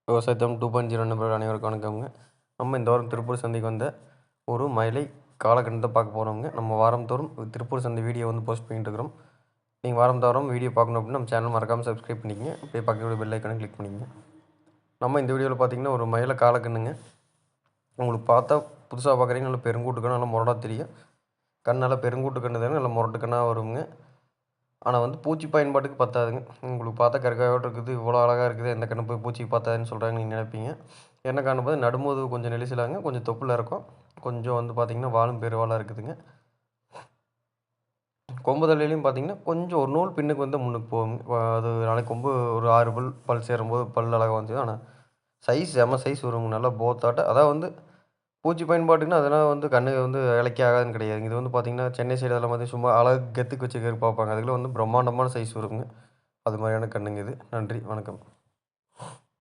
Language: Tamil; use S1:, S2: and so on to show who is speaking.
S1: விவசாயத்தம் 2.0 நண்பர்கள் அனைவருக்கும் வணக்கம்ங்க. நம்ம இந்த வாரம் திருப்பூர் சந்தைக்கு வந்த ஒரு மயிலை காலக்கண்ணத்தை பார்க்க போகிறோங்க. நம்ம வாரந்தோறும் திருப்பூர் சந்தை வீடியோ வந்து போஸ்ட் பண்ணிட்டு இருக்கிறோம். நீங்கள் வாரந்தோறும் வீடியோ பார்க்கணும் அப்படின்னா நம்ம சேனல் மறக்காமல் சப்ஸ்கிரைப் பண்ணிக்கங்க. அப்படியே பக்கத்தில் பெல் ஐக்கானை கிளிக் பண்ணிக்கங்க. நம்ம இந்த வீடியோவில் பார்த்தீங்கன்னா ஒரு மயிலை காலக்கண்ணுங்க. உங்களுக்கு பார்த்தா புதுசாக பார்க்குறீங்க, நல்லா பெருங்கூட்டு கண்ணு, நல்லா முரடாக தெரியும். கண் நல்லா பெருங்கூட்டு கண்ணு தாங்க, நல்லா முரட்டு கண்ணாக வருங்க. ஆனால் வந்து பூச்சி பயன்பாட்டுக்கு பத்தாதுங்க. உங்களுக்கு பார்த்தா கருக்காயோடு இருக்குது, இவ்வளோ அழகாக இருக்குது, எந்த கண்ணு போய் பூச்சிக்கு பத்தாதுன்னு சொல்கிறாங்க நீங்கள் நினைப்பீங்க. என்ன கண்ணு பார்த்து நடும்போது கொஞ்சம் நெரிசலாங்க, கொஞ்சம் தொப்புல இருக்கும். கொஞ்சம் வந்து பார்த்திங்கன்னா வாலும் பெருவாலாக இருக்குதுங்க. கொம்பு தலையிலையும் பார்த்தீங்கன்னா கொஞ்சம் ஒரு நூல் பின்னுக்கு வந்து முன்னுக்கு போகுங்க. அது நாளைக்கு கொம்பு ஒரு 6 பல் சேரும்போது பல் அழகாக வந்துச்சு. ஆனால் சைஸ் செம சைஸ் வருங்க, நல்லா போத்தாட்ட. அதான் வந்து பூச்சி பயன்பாட்டுக்குன்னா அதெல்லாம் வந்து கண்ணு வந்து வேலைக்கே ஆகாதுன்னு கிடையாதுங்க. இது வந்து பார்த்தீங்கன்னா சென்னை சைடு அதெல்லாம் பார்த்திங்கன்னா சும்மா அழகு கெத்துக்கு வச்சுக்கிறதுக்கு பார்ப்பாங்க. அதுக்குள்ள வந்து பிரம்மாண்டமான சைஸ் வருங்க. அது மாதிரியான கண்ணுங்க இது. நன்றி, வணக்கம்.